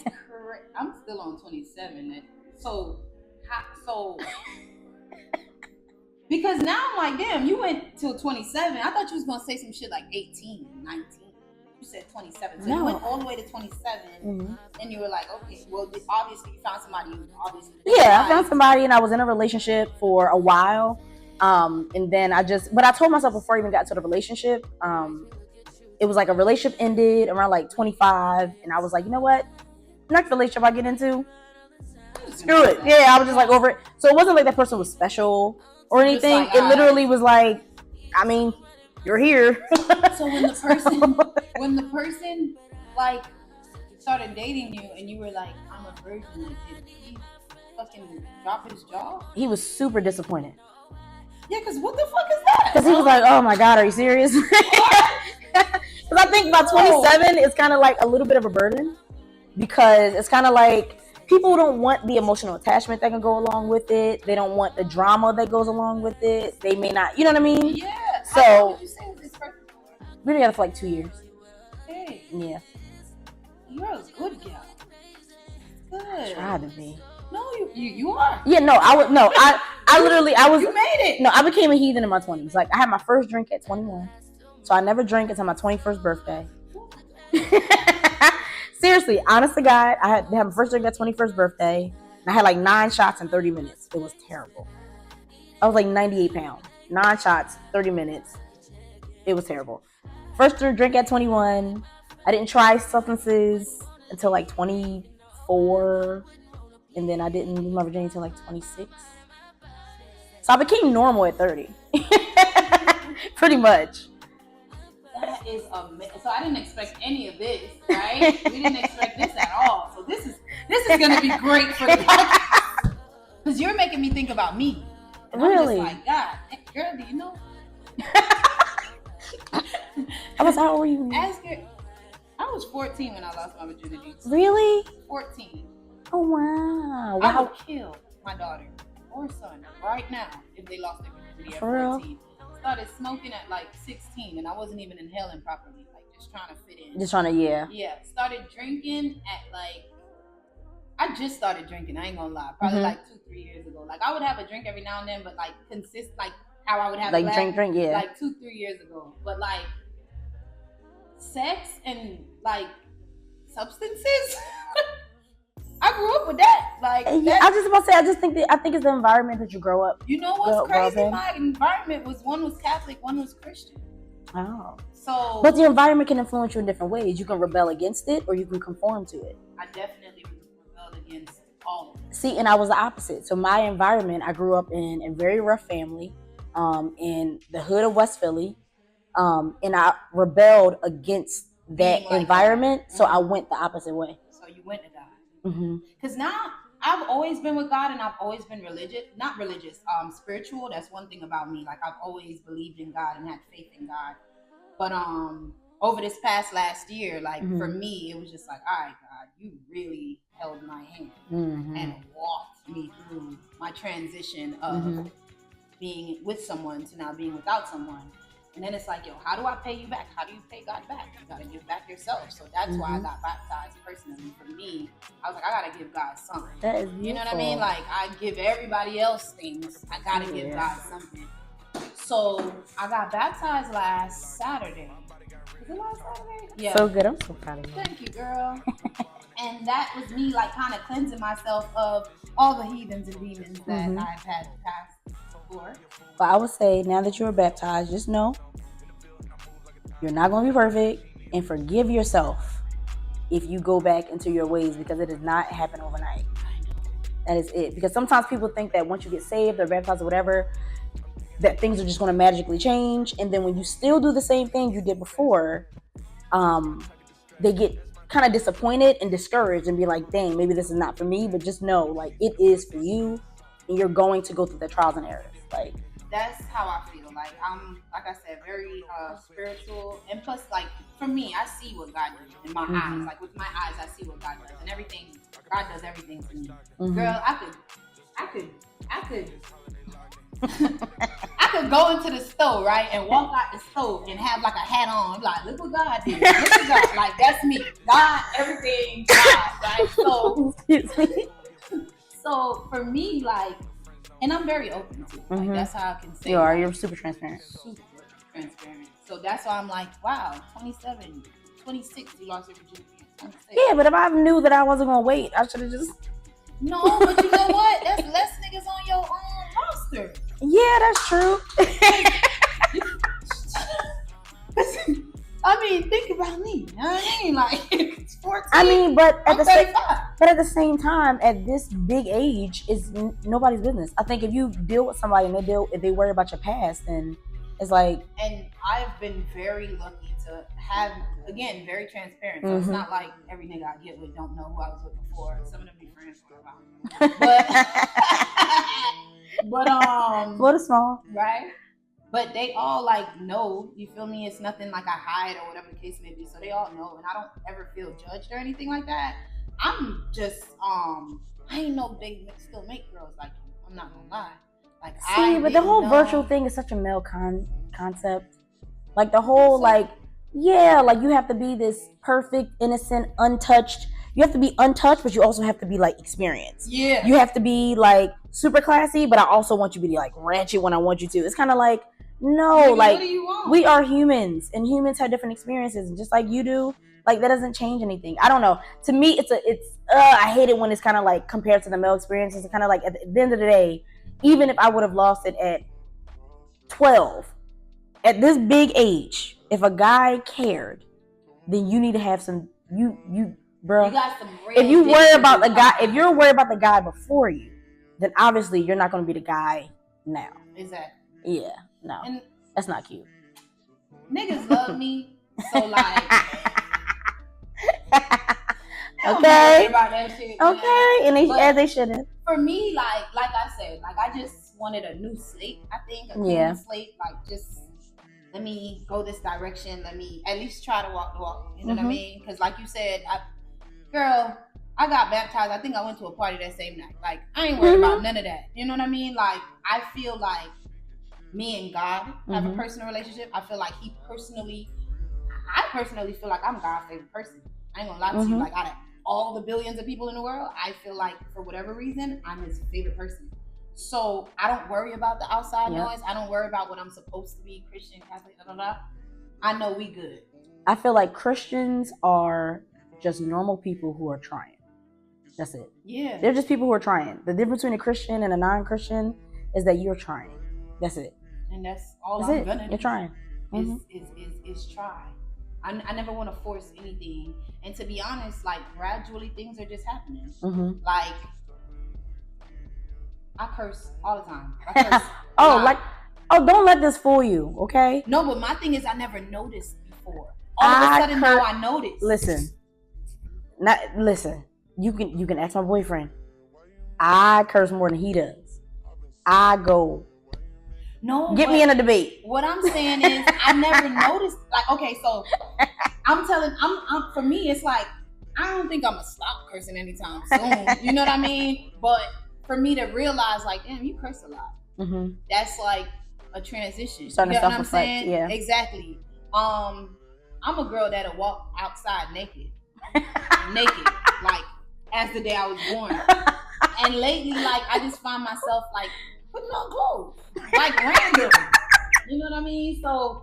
I'm still on 27. So because now I'm like, damn, you went till 27. I thought you was gonna say some shit like 18, 19. You said 27. So you went all the way to 27, and you were like, okay, well, obviously you found somebody. I found somebody, and I was in a relationship for a while. And then but I told myself before I even got to the relationship, it was like a relationship ended around like 25, and I was like, you know what? Next relationship I get into, screw it. Yeah, I was just like over it. So it wasn't like that person was special or anything. Like, it literally was like, I mean, you're here. So when the person like started dating you and you were like, I'm a virgin, did he fucking drop his jaw? He was super disappointed. Yeah, because what the fuck is that? Because he was like, oh my God, are you serious? Because I think by 27, it's kind of like a little bit of a burden. Because it's kind of like people don't want the emotional attachment that can go along with it. They don't want the drama that goes along with it. They may not, you know what I mean? Yeah. So how long did you stay with this person for? We were together for like 2 years. Hey. Yeah. You're a good girl. Good. Try to be. No, you are. Yeah, no, I literally was. You made it. No, I became a heathen in my 20s. Like I had my first drink at 21, so I never drank until my 21st birthday. Seriously, honest to God, I had my first drink at 21st birthday, and I had like 9 shots in 30 minutes. It was terrible. I was like 98 pounds. 9 shots, 30 minutes. It was terrible. First drink at 21. I didn't try substances until like 24. And then I didn't lose my virginity until like 26. So I became normal at 30. Pretty much. That is amazing. So I didn't expect any of this, right? We didn't expect this at all. So this is going to be great for the podcast. Because you're making me think about me. And Really? I'm just like, God, girl, do you know? How old were you? Ask her. I was 14 when I lost my virginity. Really? 14. Oh, wow. I would kill my daughter or son right now if they lost their virginity at 14. Started smoking at like 16 and I wasn't even inhaling properly, like just trying to fit in. Yeah. Started drinking at like, I just started drinking, I ain't gonna lie, probably like 2-3 years ago. Like I would have a drink every now and then, but like like how I would have like drink, yeah. Like 2-3 years ago. But like sex and like substances, I grew up with that. Like yeah, I was just about to say, I think it's the environment that you grow up. You know what's crazy? My environment was, one was Catholic, one was Christian. Oh. So, but the environment can influence you in different ways. You can rebel against it, or you can conform to it. I definitely rebelled against all of it. See, and I was the opposite. So my environment, I grew up in a very rough family, in the hood of West Philly, and I rebelled against that environment. So I went the opposite way. So you went to God. Because now I've always been with God and I've always been not religious, spiritual. That's one thing about me. Like I've always believed in God and had faith in God. But over this past last year, like for me, it was just like, all right, God, you really held my hand and walked me through my transition of being with someone to now being without someone. And then it's like, yo, how do I pay you back? How do you pay God back? You got to give back yourself. So that's why I got baptized personally. For me, I was like, I got to give God something. That is beautiful. You know what I mean? Like, I give everybody else things. I got to give God something. So I got baptized last Saturday. Was it last Saturday? Yeah. So good. I'm so proud of you. Thank you, girl. And that was me, like, kind of cleansing myself of all the heathens and demons that I've had passed. But I would say, now that you are baptized, just know you're not going to be perfect, and forgive yourself if you go back into your ways, because it does not happen overnight. That is it. Because sometimes people think that once you get saved or baptized or whatever, that things are just going to magically change. And then when you still do the same thing you did before, they get kind of disappointed and discouraged and be like, dang, maybe this is not for me. But just know, like, it is for you, and you're going to go through the trials and errors. Like, that's how I feel. Like, I'm, like I said, very spiritual, and plus, like, for me, I see what God does in my eyes. Like, with my eyes, I see what God does, and everything. God does everything for me. Girl, I could I could go into the store, right, and walk out the store and have like a hat on, like, look what God did. Look at God. Like, that's me. God, everything, God, right? So for me, like, and I'm very open to it. Like, that's how I can say. You're super transparent. Super transparent. So that's why I'm like, wow, 27, 26, you lost your virginity. Yeah, but if I knew that I wasn't gonna wait, I should have just. No, but you know what? That's less niggas on your roster. Yeah, that's true. I mean, think about me. You know what I mean? Like, it's 14. I mean, but at the same time, at this big age, it's nobody's business. I think if you deal with somebody and if they worry about your past, then it's like. And I've been very lucky to have, again, very transparent. So it's not like every nigga I get with don't know who I was with before. Some of them be friends for a while. But Little small, right? But they all like know, you feel me? It's nothing like I hide or whatever the case may be. So they all know, and I don't ever feel judged or anything like that. I'm just I ain't no big still make girls like you. I'm not gonna lie. Like, but the whole virtual thing is such a male concept. Like the whole like Yeah, like you have to be this perfect, innocent, untouched. You have to be untouched, but you also have to be like experienced. Yeah. You have to be like super classy, but I also want you to be like ratchet when I want you to. It's kind of like, no, Nigga, like what do you want? we are humans, and humans have different experiences, and just like you do, like that doesn't change anything. I don't know. To me, it's I hate it when it's kind of like compared to the male experiences. It's kind of like at the end of the day, even if I would have lost it at 12, at this big age, if a guy cared, then you need to have some bro. You got some real If you worry about the guy, dick. if you're worried about the guy before you, then obviously you're not going to be the guy now. Exactly. Yeah, no, And that's not cute. niggas love me, so like. Okay. About that shit, okay, and as they shouldn't. For me, like I said, like I just wanted a new slate. I think a clean slate, like just let me go this direction. Let me at least try to walk the walk. You know what I mean? Because like you said, I got baptized. I think I went to a party that same night. Like I ain't worried about none of that. You know what I mean? Like I feel like me and God have a personal relationship. I feel like I personally feel like I'm God's favorite person. I ain't gonna lie to you. Like out of all the billions of people in the world, I feel like for whatever reason, I'm his favorite person. So I don't worry about the outside noise. I don't worry about what I'm supposed to be, Christian, Catholic, blah, blah, blah. I know we good. I feel like Christians are just normal people who are trying. That's it. Yeah. They're just people who are trying. The difference between a Christian and a non-Christian is that you're trying. That's it. And that's all I'm gonna do. You're trying. Is try. I never want to force anything. And to be honest, like gradually things are just happening. Like I curse all the time. I curse don't let this fool you, okay? No, but my thing is I never noticed before. All of a sudden now I noticed. Listen. You can ask my boyfriend. I curse more than he does. I go. No, get me in a debate. What I'm saying is, I never noticed. Like, okay, so I'm for me, it's like I don't think I'm gonna stop cursing anytime soon. You know what I mean? But for me to realize, like, damn, you curse a lot. That's like a transition. You know what I'm saying? Yeah, exactly. I'm a girl that'll walk outside naked, like as the day I was born. And lately, like, I just find myself like putting on clothes, like random. You know what I mean? So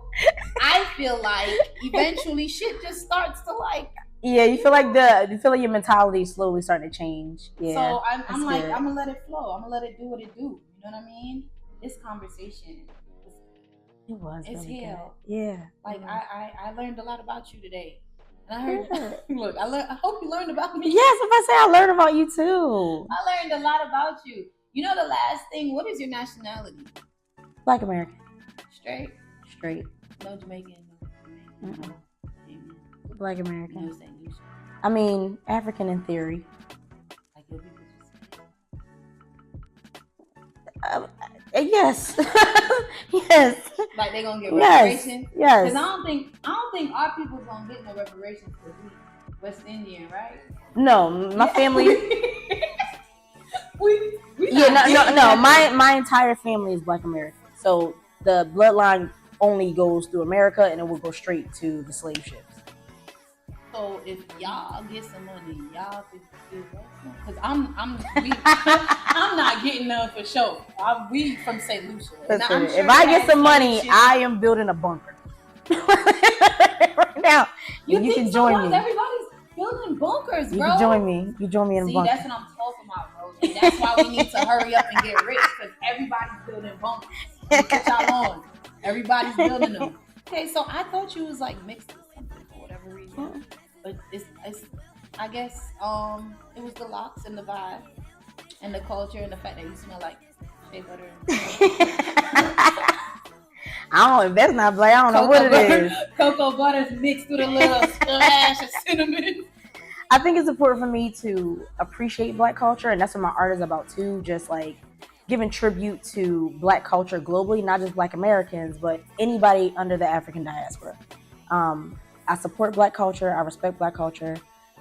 I feel like eventually shit just starts to like. Yeah, you feel like your mentality is slowly starting to change. Yeah. So I'm like, I'm gonna let it flow. I'm gonna let it do what it do. You know what I mean? This conversation. It's really hell. Good. Yeah. Like I learned a lot about you today. And I heard, look, I hope you learned about me. Yes, if I say I learned about you too. I learned a lot about you. You know the last thing, what is your nationality? Black American. Straight. No Jamaican. No. Black American. No St. Lucia. I mean, African in theory. Like your people. Yes. Yes. Like they gonna get reparations? Yes. Because I don't think our people's gonna get no reparations because we West Indian, right? No, my family. No. My entire family is Black American. So the bloodline only goes through America, and it will go straight to the slave ships. So if y'all get some money, y'all could do that. Because I'm not getting none for sure. We from St. Lucia. Listen, if I get some money, I am building a bunker. Right now, you can join me. Everybody's building bunkers, bro. You can join me. You join me in a bunker. See, that's what I'm talking about, bro. And that's why we need to hurry up and get rich, because everybody's building bunkers. Put y'all on. Everybody's building them. Okay, so I thought you was like mixed with something for whatever reason. But it's I guess it was the locks and the vibe and the culture and the fact that you smell like shea butter. I don't know if that's not black. I don't know what it is. Cocoa butter's mixed with a little splash of cinnamon. I think it's important for me to appreciate Black culture, and that's what my art is about too. Just like giving tribute to Black culture globally, not just Black Americans, but anybody under the African diaspora. I support Black culture. I respect Black culture.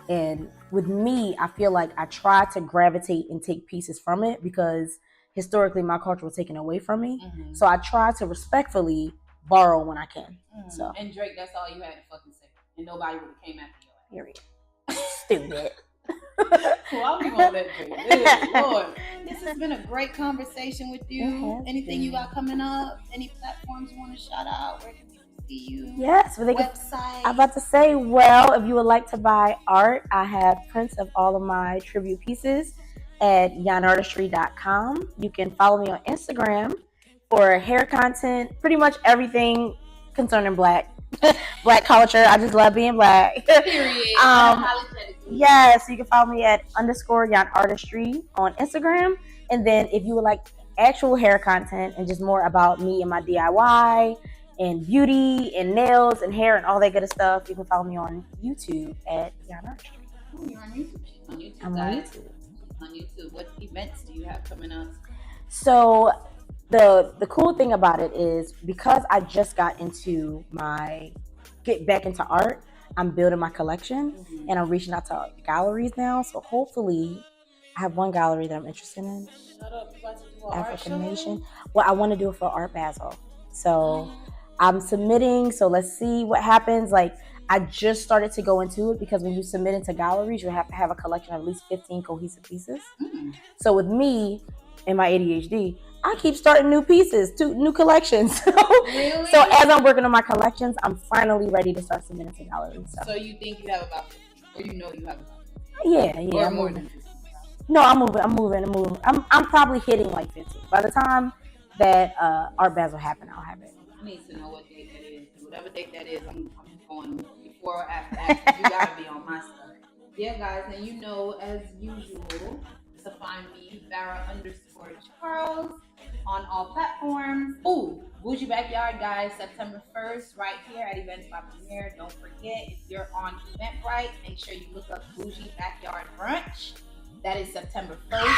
And with me, I feel like I try to gravitate and take pieces from it because historically my culture was taken away from me. So I try to respectfully borrow when I can. So and Drake, that's all you had to fucking say, and nobody would have came after you. period. Stupid. Well, I'm gonna let Drake live. Lord, this has been a great conversation with you. Anything you got coming up? Any platforms you want to shout out? Where can people see you? Yes, but Website. I'm about to say, well, if you would like to buy art, I have prints of all of my tribute pieces at yahnartistry.com. You can follow me on Instagram for hair content, pretty much everything concerning black culture. I just love being black. Period. Yes, you can follow me at _YahnArtistry on Instagram. And then if you would like actual hair content and just more about me and my DIY and beauty and nails and hair and all that good stuff, you can follow me on YouTube at Yahna Artistry. Oh, you're on YouTube. I'm on YouTube. On YouTube. What events do you have coming up? So the cool thing about it is because I just got get back into art, I'm building my collection and I'm reaching out to galleries now. So hopefully I have one gallery that I'm interested in. Shut up, you about to do African Nation. Well, I want to do it for Art Basel. So I'm submitting. So let's see what happens. Like I just started to go into it because when you submit into galleries, you have to have a collection of at least 15 cohesive pieces. So with me and my ADHD, I keep starting new pieces, new collections. Really? So as I'm working on my collections, I'm finally ready to start submitting to galleries. So you think you have about 50, or you know you have about 50? Yeah. Or more than 50? No, I'm moving. I'm probably hitting like 50. By the time that Art Basel happen, I'll have it. I need to know what date that is. Whatever date that is, I'm going before or after that. You gotta be on my stuff. Yeah, guys, and you know, as usual, to find me, Fara_Charles on all platforms. Ooh, Bougie Backyard, guys, September 1st, right here at Events by Premier. Don't forget, if you're on Eventbrite, make sure you look up Bougie Backyard Brunch. That is September 1st.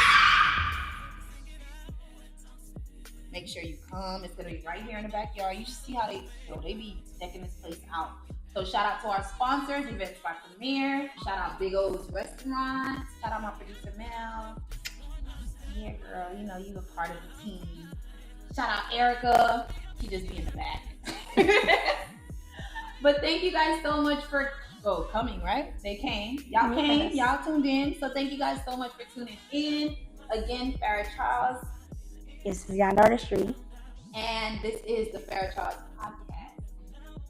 Make sure you come. It's gonna be right here in the backyard. You should see how they be decking this place out. So shout out to our sponsors, Events by Premier. Shout out Big O's Restaurant. Shout out my producer Mel. Yeah, girl, you know you a part of the team. Shout out Erica. She just be in the back. But thank you guys so much for coming, right? They came. Y'all came. Y'all tuned in. So thank you guys so much for tuning in. Again, Fara Charles. This is Yahna Artistry. And this is the Fara Charles Podcast.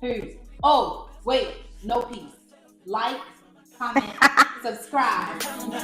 Peace. Oh, wait. No peace. Like, comment, subscribe. Don't.